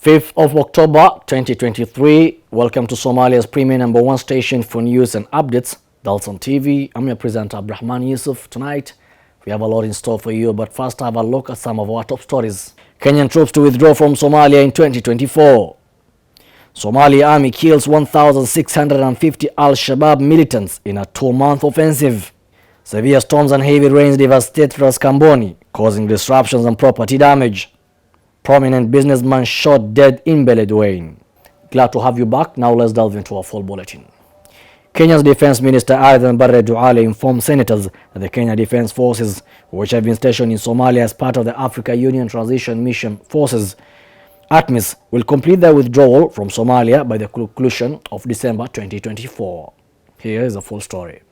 5th of October 2023. Welcome to Somalia's premier #1 station for news and updates, Dalsan TV. I'm your presenter Abdurrahman Yusuf. Tonight we have a lot in store for you, but first have a look at some of our top stories. Kenyan troops to withdraw from Somalia in 2024. Somali army kills 1,650 Al-Shabaab militants in a 2-month offensive. Severe storms and heavy rains devastate Ras Kamboni, causing disruptions and property damage. Prominent businessman shot dead in Beledweyne. Glad to have you back. Now let's delve into our full bulletin. Kenya's Defense Minister Aden Barre Duale informed senators that the Kenya Defense Forces, which have been stationed in Somalia as part of the Africa Union Transition Mission Forces, ATMIS, will complete their withdrawal from Somalia by the conclusion of December 2024. Here is the full story.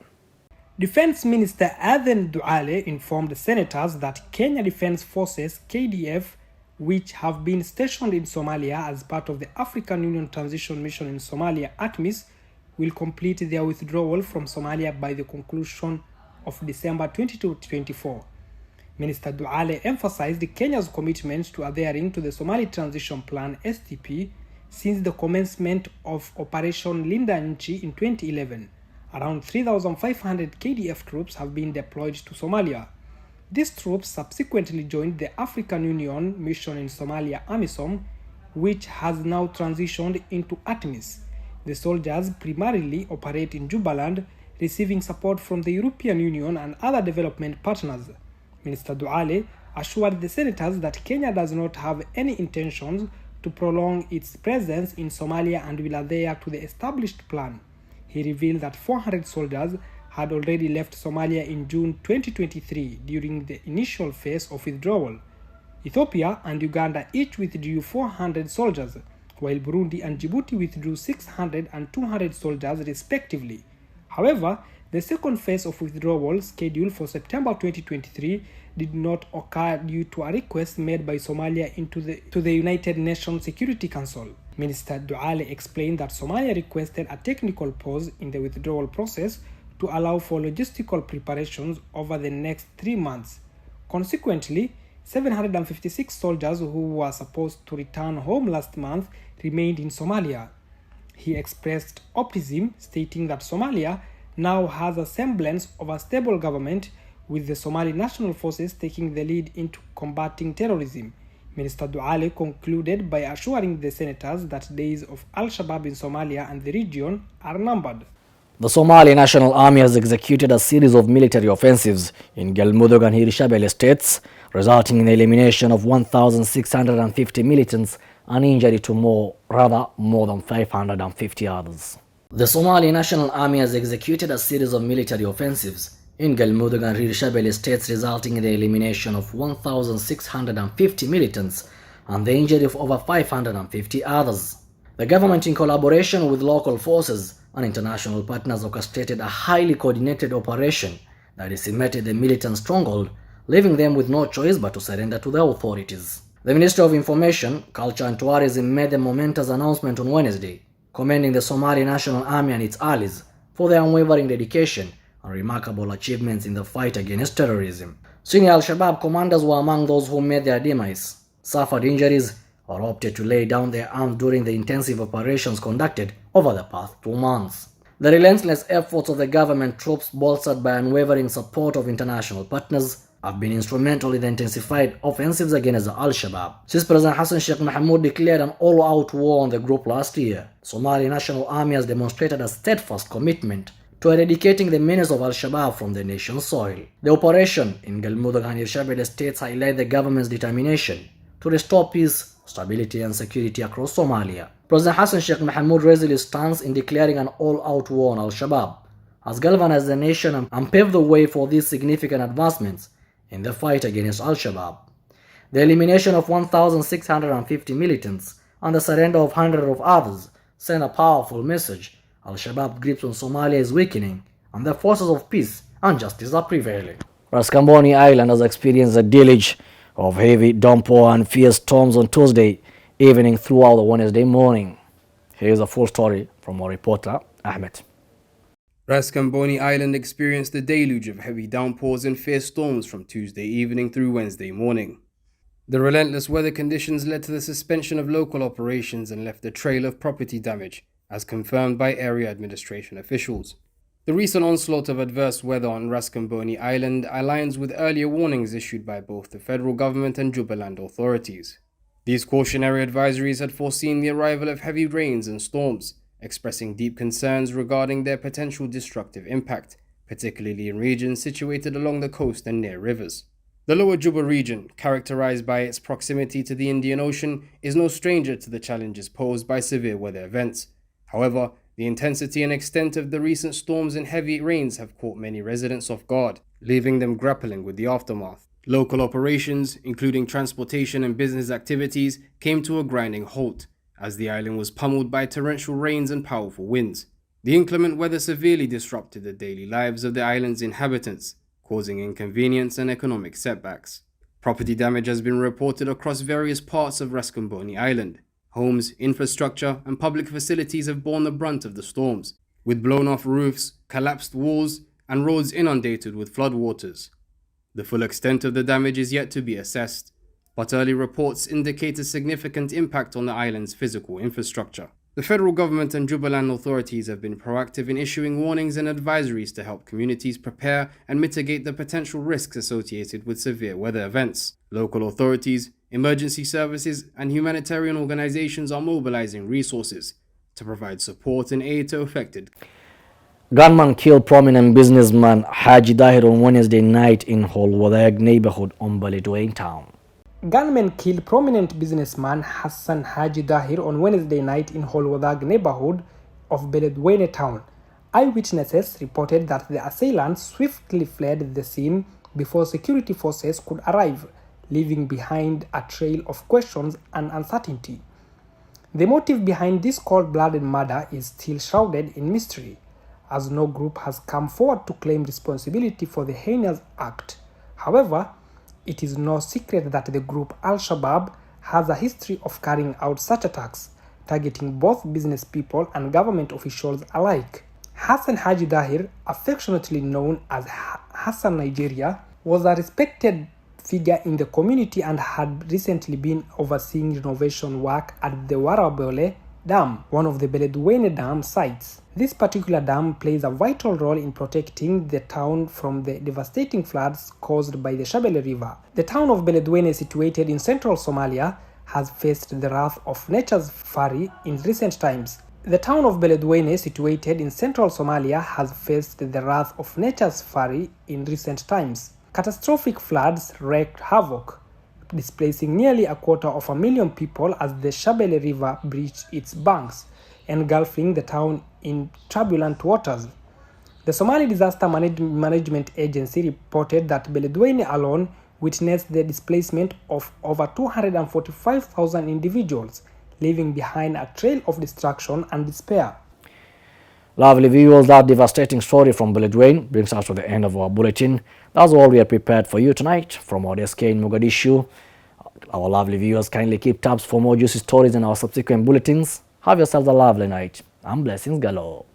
Defense Minister Aden Duale informed the senators that Kenya Defense Forces, KDF, which have been stationed in Somalia as part of the African Union Transition Mission in Somalia, ATMIS, will complete their withdrawal from Somalia by the conclusion of December 2024. Minister Duale emphasized Kenya's commitment to adhering to the Somali Transition Plan (STP) since the commencement of Operation Linda Nchi in 2011. Around 3,500 KDF troops have been deployed to Somalia. These troops subsequently joined the African Union mission in Somalia, AMISOM, which has now transitioned into ATMIS. The soldiers primarily operate in Jubaland, receiving support from the European Union and other development partners. Minister Duale assured the senators that Kenya does not have any intentions to prolong its presence in Somalia and will adhere to the established plan. He revealed that 400 soldiers had already left Somalia in June 2023 during the initial phase of withdrawal. Ethiopia and Uganda each withdrew 400 soldiers, while Burundi and Djibouti withdrew 600 and 200 soldiers respectively. However, the second phase of withdrawal, scheduled for September 2023, did not occur due to a request made by Somalia to the United Nations Security Council. Minister Duale explained that Somalia requested a technical pause in the withdrawal process to allow for logistical preparations over the next 3 months. Consequently, 756 soldiers who were supposed to return home last month remained in Somalia. He expressed optimism, stating that Somalia now has a semblance of a stable government, with the Somali National Forces taking the lead into combating terrorism. Minister Duale concluded by assuring the senators that days of Al-Shabaab in Somalia and the region are numbered. The Somali National Army has executed a series of military offensives in Galmudug and Hirshabelle states, resulting in the elimination of 1,650 militants and injury to more than 550 others. The Somali National Army has executed a series of military offensives in Galmudug and Hirshabelle states, resulting in the elimination of 1,650 militants and the injury of over 550 others. The government, in collaboration with local forces and international partners, orchestrated a highly coordinated operation that decimated the militant stronghold, leaving them with no choice but to surrender to the authorities. The Ministry of Information, Culture and Tourism made a momentous announcement on Wednesday, commending the Somali National Army and its allies for their unwavering dedication and remarkable achievements in the fight against terrorism. Senior Al-Shabaab commanders were among those who made their demise, suffered injuries, or opted to lay down their arms during the intensive operations conducted over the past 2 months. The relentless efforts of the government troops, bolstered by unwavering support of international partners, have been instrumental in the intensified offensives against Al-Shabaab. Since President Hassan Sheikh Mohamud declared an all-out war on the group last year, Somali National Army has demonstrated a steadfast commitment to eradicating the menace of Al-Shabaab from the nation's soil. The operation in Galmudug and Hirshabelle states highlight the government's determination to restore peace, stability and security across Somalia. President Hassan Sheikh Mohamud raised his stance in declaring an all-out war on Al-Shabaab, has galvanized the nation and paved the way for these significant advancements in the fight against Al-Shabaab. The elimination of 1,650 militants and the surrender of hundreds of others send a powerful message. Al-Shabaab grips on Somalia is weakening and the forces of peace and justice are prevailing. Ras Kamboni Island has experienced a deluge of heavy downpour and fierce storms on Tuesday evening throughout the Wednesday morning. Here's a full story from our reporter, Ahmed. Ras Kamboni Island experienced a deluge of heavy downpours and fierce storms from Tuesday evening through Wednesday morning. The relentless weather conditions led to the suspension of local operations and left a trail of property damage, as confirmed by area administration officials. The recent onslaught of adverse weather on Raskamboni Island aligns with earlier warnings issued by both the federal government and Jubaland authorities. These cautionary advisories had foreseen the arrival of heavy rains and storms, expressing deep concerns regarding their potential destructive impact, particularly in regions situated along the coast and near rivers. The Lower Juba region, characterized by its proximity to the Indian Ocean, is no stranger to the challenges posed by severe weather events. However, the intensity and extent of the recent storms and heavy rains have caught many residents off guard, leaving them grappling with the aftermath. Local operations, including transportation and business activities, came to a grinding halt, as the island was pummeled by torrential rains and powerful winds. The inclement weather severely disrupted the daily lives of the island's inhabitants, causing inconvenience and economic setbacks. Property damage has been reported across various parts of Raskamboni Island. Homes, infrastructure, and public facilities have borne the brunt of the storms, with blown-off roofs, collapsed walls, and roads inundated with floodwaters. The full extent of the damage is yet to be assessed, but early reports indicate a significant impact on the island's physical infrastructure. The federal government and Jubaland authorities have been proactive in issuing warnings and advisories to help communities prepare and mitigate the potential risks associated with severe weather events. Local authorities, emergency services, and humanitarian organizations are mobilizing resources to provide support and aid to affected. Gunman killed prominent businessman Haji Dahir on Wednesday night in Holwadag neighborhood on Beledweyne town. Gunmen killed prominent businessman Hassan Haji Dahir on Wednesday night in Holwadag neighborhood of Beledweyne town. Eyewitnesses reported that the assailants swiftly fled the scene before security forces could arrive, leaving behind a trail of questions and uncertainty. The motive behind this cold-blooded murder is still shrouded in mystery, as no group has come forward to claim responsibility for the heinous act. However, it is no secret that the group Al-Shabaab has a history of carrying out such attacks, targeting both business people and government officials alike. Hassan Haji Dahir, affectionately known as Hassan Nigeria, was a respected figure in the community and had recently been overseeing renovation work at the Warabole Dam, one of the Beledweyne Dam sites. This particular dam plays a vital role in protecting the town from the devastating floods caused by the Shabelle River. The town of Beledweyne, situated in central Somalia, has faced the wrath of nature's fury in recent times. The town of Beledweyne, situated in central Somalia, has faced the wrath of nature's fury in recent times. Catastrophic floods wreaked havoc, displacing nearly 250,000 people as the Shabelle River breached its banks, engulfing the town in turbulent waters. The Somali Disaster Management Agency reported that Beledweyne alone witnessed the displacement of over 245,000 individuals, leaving behind a trail of destruction and despair. Lovely viewers, that devastating story from Beledweyne brings us to the end of our bulletin. That's all we are prepared for you tonight from our desk in Mogadishu. Our lovely viewers, kindly keep tabs for more juicy stories in our subsequent bulletins. Have yourselves a lovely night and blessings galore.